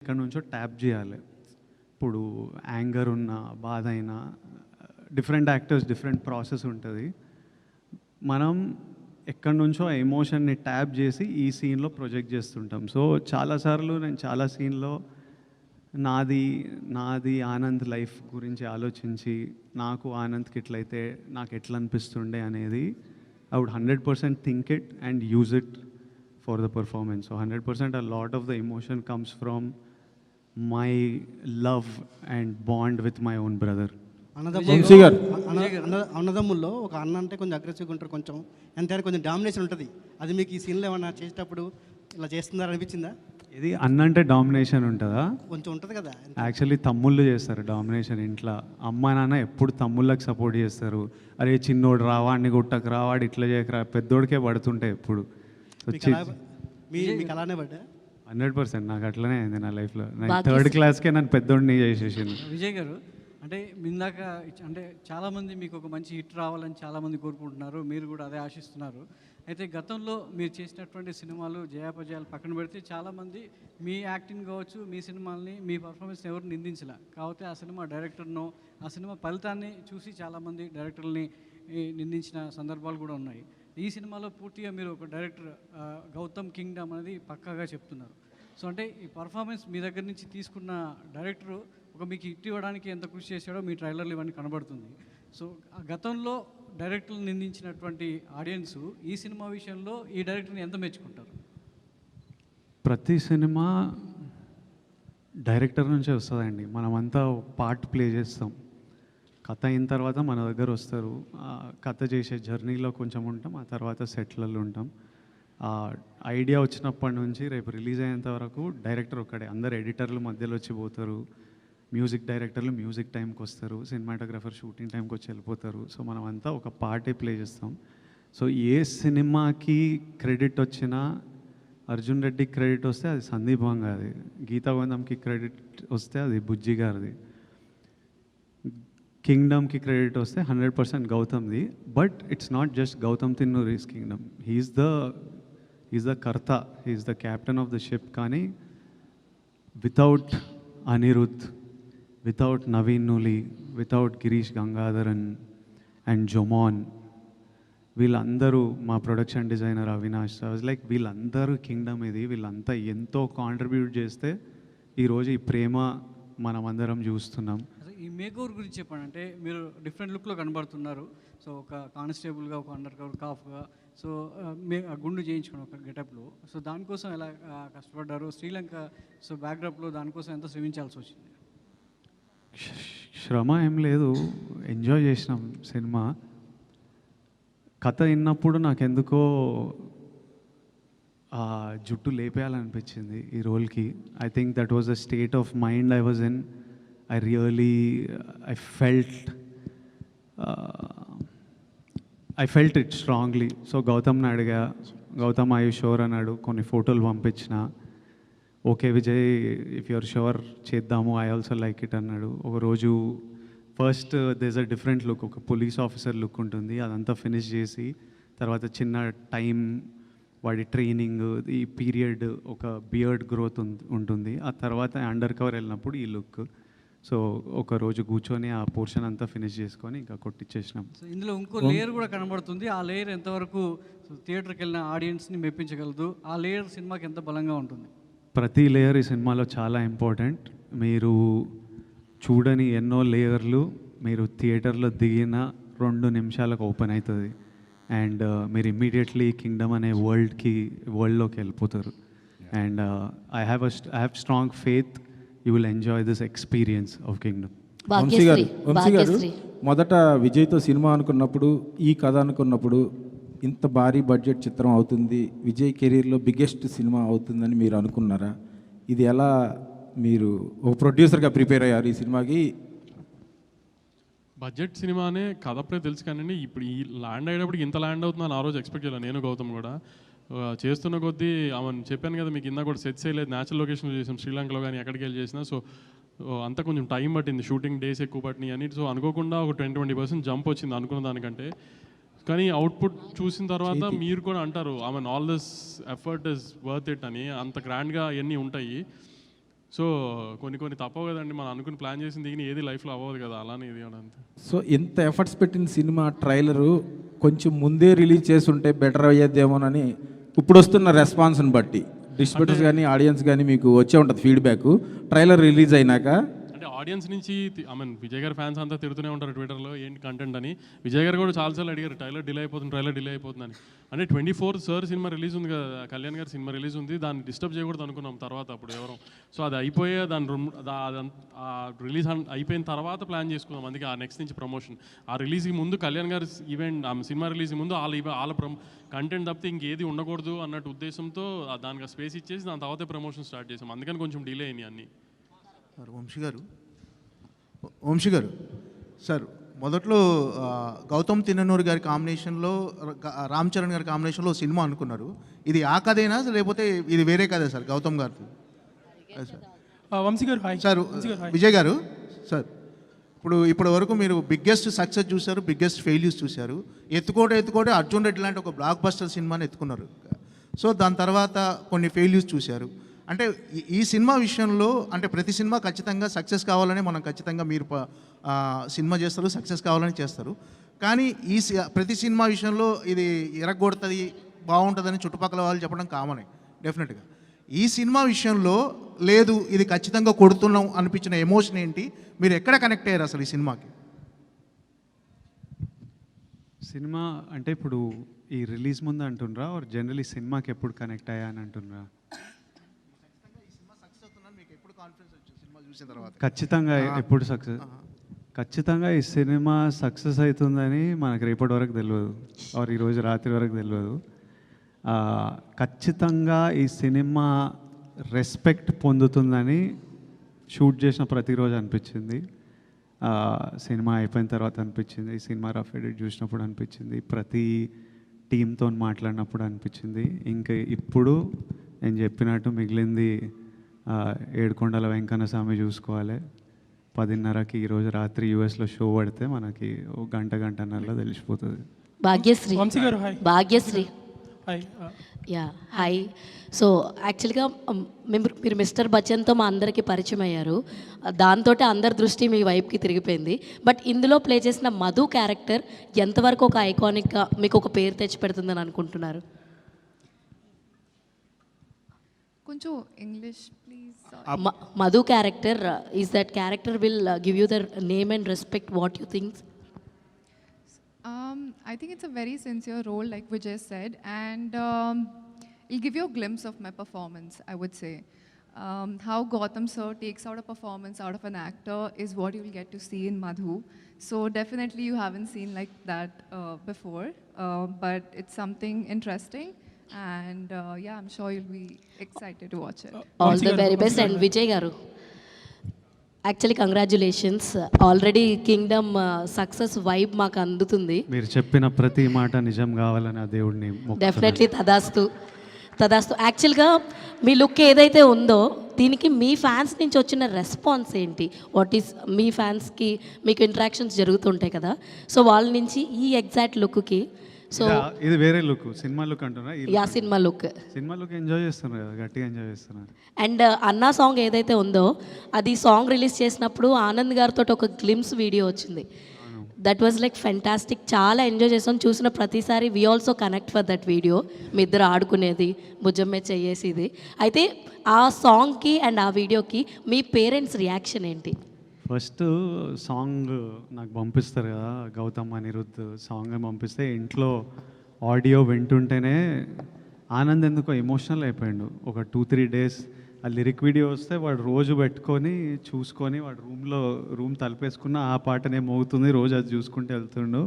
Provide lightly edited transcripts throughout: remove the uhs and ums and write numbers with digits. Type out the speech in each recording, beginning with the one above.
ఎక్కడి నుంచో ట్యాప్ చేయాలి. ఇప్పుడు యాంగర్ ఉన్న, బాధ అయినా డిఫరెంట్ యాక్టర్స్ డిఫరెంట్ ప్రాసెస్ ఉంటుంది. మనం ఎక్కడి నుంచో ఎమోషన్ని ట్యాప్ చేసి ఈ సీన్లో ప్రొజెక్ట్ చేస్తుంటాం. సో చాలాసార్లు నేను చాలా సీన్లో నాది నాది ఆనంద్ లైఫ్ గురించి ఆలోచించి నాకు ఆనంద్కి ఎట్లయితే నాకు ఎట్లా అనిపిస్తుండే అనేది I would 100% think it and use it for the performance. So 100% a lot of the emotion comes from my love and bond with my own brother. అన్నదమ్ముల్లో ఒక అన్న అంటే కొంచెం అగ్రెసివ్గా ఉంటారు, కొంచెం ఎంతైనా కొంచెం డామినేషన్ ఉంటుంది. అది మీకు ఈ సీన్లో ఏమన్నా చేసేటప్పుడు ఇలా చేస్తున్నారని అనిపించిందా? ఇది అన్న అంటే డామినేషన్ ఉంటుందా? కొంచెం ఉంటుంది కదా. యాక్చువల్లీ తమ్ముళ్ళు చేస్తారు డామినేషన్ ఇంట్లో. అమ్మ నాన్న ఎప్పుడు తమ్ముళ్ళకి సపోర్ట్ చేస్తారు. అరే చిన్నోడు రావాడిని గుట్టకు రావాడు ఇట్లా చేయకరా, పెద్దోడికే పడుతుంటాయి ఎప్పుడు. మీకు అలానే పడ్డా? 100% నాకు అట్లనే అయింది నా లైఫ్లో. నేను 3rd క్లాస్కే నన్ను పెద్దోడిని చేసేసింది. విజయ్ గారు, అంటే ఇందాక అంటే చాలామంది మీకు ఒక మంచి హిట్ రావాలని చాలామంది కోరుకుంటున్నారు, మీరు కూడా అదే ఆశిస్తున్నారు. అయితే గతంలో మీరు చేసినటువంటి సినిమాలు జయాపజయాలు పక్కన పెడితే చాలామంది మీ యాక్టింగ్ కావచ్చు, మీ సినిమాల్ని, మీ పర్ఫార్మెన్స్ని ఎవరు నిందించలే. కాకపోతే ఆ సినిమా డైరెక్టర్నో ఆ సినిమా ఫలితాన్ని చూసి చాలామంది డైరెక్టర్ని నిందించిన సందర్భాలు కూడా ఉన్నాయి. ఈ సినిమాలో పూర్తిగా మీరు ఒక డైరెక్టర్ గౌతమ్ కింగ్డమ్ అనేది పక్కాగా చెప్తున్నారు. సో అంటే ఈ పర్ఫార్మెన్స్ మీ దగ్గర నుంచి తీసుకున్న డైరెక్టరు ఒక మీకు హిట్ ఇవ్వడానికి ఎంత కృషి చేశాడో మీ ట్రైలర్లు ఇవన్నీ కనబడుతుంది. సో ఆ గతంలో డైరెక్టర్లు నిందించినటువంటి ఆడియన్స్ ఈ సినిమా విషయంలో ఈ డైరెక్టర్ని ఎంత మెచ్చుకుంటారు? ప్రతి సినిమా డైరెక్టర్ నుంచే వస్తుందండి. మనమంతా పార్ట్ ప్లే చేస్తాం. కథ అయిన తర్వాత మన దగ్గర వస్తారు. కథ చేసే జర్నీలో కొంచెం ఉంటాం, ఆ తర్వాత సెట్లలో ఉంటాం. ఐడియా వచ్చినప్పటి నుంచి రేపు రిలీజ్ అయ్యేంత వరకు డైరెక్టర్ ఒక్కడే. అందరు ఎడిటర్లు మధ్యలో వచ్చి పోతారు, మ్యూజిక్ డైరెక్టర్లు మ్యూజిక్ టైంకి వస్తారు, సినిమాటోగ్రఫర్ షూటింగ్ టైంకి వచ్చి వెళ్ళిపోతారు. సో మనం అంతా ఒక పార్టే ప్లే చేస్తాం. సో ఏ సినిమాకి క్రెడిట్ వచ్చినా, అర్జున్ రెడ్డికి క్రెడిట్ వస్తే అది సందీప్ వంగాది, గీతా గోవిందంకి క్రెడిట్ వస్తే అది బుజ్జి గారిది, కింగ్డమ్కి క్రెడిట్ వస్తే 100% గౌతమ్ది. But it's not just Gautam Tinnanuri's Kingdom. He's the కర్త, he's the captain of the ship. కానీ without Anirudh, without Naveen Nooli, without Girish Gangadharan and Jomon, వీళ్ళందరూ, మా ప్రొడక్షన్ డిజైనర్ అవినాష్, లైక్ వీళ్ళందరూ కింగ్డమ్ ఇది. వీళ్ళంతా ఎంతో కాంట్రిబ్యూట్ చేస్తే ఈరోజు ఈ ప్రేమ మనమందరం చూస్తున్నాం. ఈ మేకోవర్ గురించి చెప్పండి. అంటే మీరు డిఫరెంట్ లుక్లో కనబడుతున్నారు. సో ఒక కానిస్టేబుల్గా, ఒక అండర్ కవర్ కాఫ్గా, సో గుండు చేయించుకోండి ఒక గెటప్లో. సో దానికోసం ఎలా కష్టపడ్డారు? శ్రీలంక సో బ్యాక్డ్రాప్లో దానికోసం ఎంత శ్రమించాల్సి వచ్చింది? శ్రమ ఏం లేదు, ఎంజాయ్ చేసినాం సినిమా. కథ విన్నప్పుడు నాకెందుకో జుట్టు లేపేయాలనిపించింది ఈ రోల్కి. I think that was the state of mind I was in. I felt it strongly. So గౌతమ్ని అడిగా, గౌతమ్ ఐ యూ షూర్ అన్నాడు. కొన్ని ఫోటోలు పంపించిన. Okay Vijay, if you're sure చేద్దాము, ఐ ఆల్సో లైక్ ఇట్ అన్నాడు. ఒకరోజు first this a different look, ఒక పోలీస్ ఆఫీసర్ లుక్ ఉంటుంది, అదంతా ఫినిష్ చేసి తర్వాత చిన్న టైం వాడి ట్రైనింగ్, ఈ పీరియడ్, ఒక బియర్డ్ గ్రోత్ ఉంటుంది. ఆ తర్వాత అండర్ కవర్ వెళ్ళినప్పుడు ఈ లుక్. సో ఒక రోజు కూర్చొని ఆ పోర్షన్ అంతా ఫినిష్ చేసుకొని ఇంకా కొట్టించేసినాం. సో ఇందులో ఇంకో లేయర్ కూడా కనబడుతుంది. ఆ లేయర్ ఎంతవరకు థియేటర్కి వెళ్ళిన ఆడియన్స్ని మెప్పించగలదు? ఆ లేయర్ సినిమాకి ఎంత బలంగా ఉంటుంది? ప్రతి లేయర్ ఈ సినిమాలో చాలా ఇంపార్టెంట్. మీరు చూడని ఎన్నో లేయర్లు మీరు థియేటర్లో దిగిన 2 నిమిషాలకు ఓపెన్ అవుతుంది. అండ్ మీరు ఇమ్మీడియట్లీ కింగ్డమ్ అనే వరల్డ్లోకి వెళ్ళిపోతారు. And I have strong faith you will enjoy this experience of kingdom. Vamsi గారు, మొదట విజయ్తో సినిమా అనుకున్నప్పుడు, ఈ కథ అనుకున్నప్పుడు ఇంత భారీ బడ్జెట్ చిత్రం అవుతుంది, విజయ్ కెరీర్లో బిగ్గెస్ట్ సినిమా అవుతుందని మీరు అనుకున్నారా? ఇది ఎలా మీరు ఒక ప్రొడ్యూసర్గా ప్రిపేర్ అయ్యారు ఈ సినిమాకి? బడ్జెట్ సినిమానే కథ అప్పుడే తెలుసు కానీ ఇప్పుడు ఈ ల్యాండ్ అయ్యేటప్పుడు ఇంత ల్యాండ్ అవుతుందని ఆ రోజు ఎక్స్పెక్ట్ చేయాలి. నేను గౌతమ్ కూడా చేస్తున్న కొద్దీ ఆమెను చెప్పాను కదా మీకు ఇందా కూడా సెట్స్ వేయలేదు, న్యాచురల్ లొకేషన్లో చేసాం, శ్రీలంకలో కానీ ఎక్కడికి వెళ్ళి చేసినా. సో అంతా కొంచెం టైం పట్టింది, షూటింగ్ డేస్ ఎక్కువ పట్టినాయి అని. సో అనుకోకుండా ఒక 20% జంప్ వచ్చింది అనుకున్న దానికంటే. కానీ అవుట్పుట్ చూసిన తర్వాత మీరు కూడా అంటారు ఆమె all this effort is worth it అని. అంత గ్రాండ్గా అవన్నీ ఉంటాయి. సో కొన్ని తప్పవు కదండి, మనం అనుకుని ప్లాన్ చేసింది దిగిన ఏది లైఫ్లో అవ్వదు కదా, అలానే ఇది కూడా అంతే. సో ఇంత ఎఫర్ట్స్ పెట్టిన సినిమా ట్రైలరు కొంచెం ముందే రిలీజ్ చేస్తుంటే బెటర్ అయ్యేదేమోనని ఇప్పుడు వస్తున్న రెస్పాన్స్ని బట్టి డిస్ట్రిబ్యూటర్స్ కానీ ఆడియన్స్ కానీ మీకు వచ్చే ఉంటుంది ఫీడ్బ్యాక్ ట్రైలర్ రిలీజ్ అయినాక. అంటే ఆడియన్స్ నుంచి ఐ మీన్ విజయ్ గారి ఫ్యాన్స్ అంతా తిడుతూనే ఉంటారు ట్విట్టర్లో ఏంటి కంటెంట్ అని. విజయ్ గారు కూడా చాలాసార్లు అడిగారు ట్రైలర్ డిలే అయిపోతుందని. అంటే 24 సార్ సినిమా రిలీజ్ ఉంది కదా, కళ్యాణ్ గారి సినిమా రిలీజ్ ఉంది, దాన్ని డిస్టర్బ్ చేయకూడదు అనుకున్నాం తర్వాత అప్పుడు ఎవరు. సో అది అయిపోయే రిలీజ్ అయిపోయిన తర్వాత ప్లాన్ చేసుకున్నాం, అందుకే ఆ నెక్స్ట్ నుంచి ప్రమోషన్. ఆ రిలీజ్కి ముందు కళ్యాణ్ గారి ఈవెంట్ సినిమా రిలీజ్కి ముందు వాళ్ళ కంటెంట్ తప్పితే ఇంకేది ఉండకూడదు అన్నట్టు ఉద్దేశంతో దానికి స్పేస్ ఇచ్చేసి దాని తర్వాతే ప్రమోషన్ స్టార్ట్ చేసాం, అందుకని కొంచెం డిలే అయినాయి అన్నీ. వంశీ గారు సార్, మొదట్లో గౌతమ్ తిన్ననూరు గారి కాంబినేషన్లో రామ్ చరణ్ గారి కాంబినేషన్లో సినిమా అనుకున్నారు. ఇది ఆ కథేనా లేకపోతే ఇది వేరే కథే సార్ గౌతమ్ గారిది? వంశీ గారు హాయ్ సార్ విజయ్ గారు సార్, ఇప్పటి వరకు మీరు బిగ్గెస్ట్ సక్సెస్ చూశారు, బిగ్గెస్ట్ ఫెయిల్యూస్ చూశారు. ఎత్తుకోటే అర్జున్ రెడ్డి లాంటి ఒక బ్లాక్ బస్టర్ సినిమాని ఎత్తుకున్నారు. సో దాని తర్వాత కొన్ని ఫెయిల్యూస్ చూశారు. అంటే ఈ సినిమా విషయంలో అంటే ప్రతి సినిమా ఖచ్చితంగా సక్సెస్ కావాలని మనం ఖచ్చితంగా మీరు సినిమా చేస్తారు, సక్సెస్ కావాలని చేస్తారు. కానీ ప్రతి సినిమా విషయంలో ఇది ఎరగొడుతుంది బాగుంటుందని చుట్టుపక్కల వాళ్ళు చెప్పడం కామనే డెఫినెట్గా. ఈ సినిమా విషయంలో లేదు ఇది ఖచ్చితంగా కొడుతున్నాం అనిపించిన ఎమోషన్ ఏంటి? మీరు ఎక్కడ కనెక్ట్ అయ్యారు అసలు ఈ సినిమాకి? సినిమా అంటే ఇప్పుడు ఈ రిలీజ్ ముందు అంటుండ్రా ఆర్ జనరలీ సినిమాకి ఎప్పుడు కనెక్ట్ అయ్యా అని అంటుండ్రా? ఖచ్చితంగా ఎప్పుడు సక్సెస్, ఖచ్చితంగా ఈ సినిమా సక్సెస్ అవుతుందని మనకు రేపటి వరకు తెలియదు, ఆర్ ఈరోజు రాత్రి వరకు తెలియదు. ఖచ్చితంగా ఈ సినిమా రెస్పెక్ట్ పొందుతుందని షూట్ చేసిన ప్రతిరోజు అనిపించింది, సినిమా అయిపోయిన తర్వాత అనిపించింది, ఈ సినిమా రఫ్ ఎడిట్ చూసినప్పుడు అనిపించింది, ప్రతి టీంతో మాట్లాడినప్పుడు అనిపించింది. ఇంకా ఇప్పుడు నేను చెప్పినట్టు మిగిలింది ఏడుకొండల వెంకన్న స్వామి చూసుకోవాలి. 10:30కి ఈరోజు రాత్రి యూఎస్లో షో పడితే మనకి ఒక గంటన్నరలో తెలిసిపోతుంది. భాగ్యశ్రీ వంశీ గారు hi Bhagyashree hi ya hi. So యాక్చువల్గా మీరు మిస్టర్ బచ్చన్తో మా అందరికీ పరిచయం అయ్యారు, దాంతో అందరి దృష్టి మీ వైపుకి తిరిగిపోయింది. బట్ ఇందులో ప్లే చేసిన మధు క్యారెక్టర్ ఎంతవరకు ఒక ఐకానిక్గా మీకు ఒక పేరు తెచ్చి పెడుతుందని అనుకుంటున్నారు? కొంచెం English please. Madhu character is that character will give you the name and respect what you think? I think it's a very sincere role, like Vijay said, and it'll give you a glimpse of my performance, I would say. How Gautam sir takes out a performance out of an actor is what you will get to see in Madhu. So definitely you haven't seen like that before, but it's something interesting. And yeah, I'm sure you'll be excited to watch it. All the very best. And Vijay garu, actually congratulations, already Kingdom success vibe మాకు అందుతుంది. మీరు చెప్పిన ప్రతి మాట నిజం కావాలని ఆ దేవుడిని డెఫినెట్లీ తదాస్తు. యాక్చువల్గా మీ లుక్ ఏదైతే ఉందో దీనికి మీ ఫ్యాన్స్ నుంచి వచ్చిన రెస్పాన్స్ ఏంటి? వాట్ ఈస్ మీ ఫ్యాన్స్కి మీకు ఇంటరాక్షన్స్ జరుగుతుంటాయి కదా, సో వాళ్ళ నుంచి ఈ ఎగ్జాక్ట్ లుక్కి, సో ఇది వేరే లుక్, సినిమా లుక్ అంటున్నా, యా సినిమా లుక్ ఎంజాయ్ చేస్తున్నారు కదా, గట్టిగా ఎంజాయ్ చేస్తున్నారు. అండ్ అన్నా సాంగ్ ఏదైతే ఉందో అది సాంగ్ రిలీజ్ చేసినప్పుడు ఆనంద్ గారితో ఒక గ్లిమ్స్ వీడియో వచ్చింది, దట్ వాజ్ లైక్ ఫెంటాస్టిక్, చాలా ఎంజాయ్ చేసాం. చూసిన ప్రతిసారి we also connect for that video, మీ ఇద్దరు ఆడుకునేది భుజమ్మే చెయ్యేసిది. అయితే ఆ సాంగ్కి అండ్ ఆ వీడియోకి మీ పేరెంట్స్ రియాక్షన్ ఏంటి? ఫస్ట్ సాంగ్ నాకు పంపిస్తారు కదా, గౌతమ్ అనిరుద్ధ్ సాంగ్ పంపిస్తే ఇంట్లో ఆడియో వింటుంటేనే ఆనంద్ ఎందుకో ఎమోషనల్ అయిపోయాడు. ఒక 2-3 డేస్ ఆ లిరిక్ వీడియో వస్తే వాడు రోజు పెట్టుకొని చూసుకొని వాడు రూమ్ తలుపేసుకున్న ఆ పాటనే మోగుతుంది, రోజు అది చూసుకుంటూ వెళ్తుండు.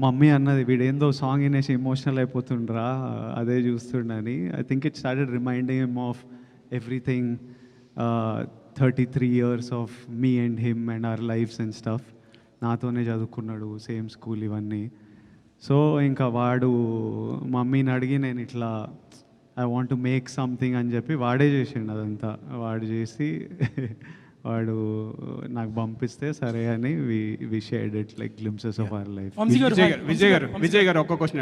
మమ్మీ అన్నది వీడేందో సాంగ్ వినేసి ఎమోషనల్ అయిపోతుండ్రా అదే చూస్తుండని. I think it started reminding him of everything, 33 years of me and him and our lifes and stuff. నాతోనే చదువుకున్నాడు, సేమ్ స్కూల్ ఇవన్నీ. సో ఇంకా వాడు మమ్మీని అడిగి నేను ఇట్లా I want to make something అని చెప్పి వాడే చేసిండు అదంతా. వాడు చేసి వాడు నాకు పంపిస్తే సరే అని we shared it like glimpses of our life. Vijay గారు ఒక్క క్వశ్చన్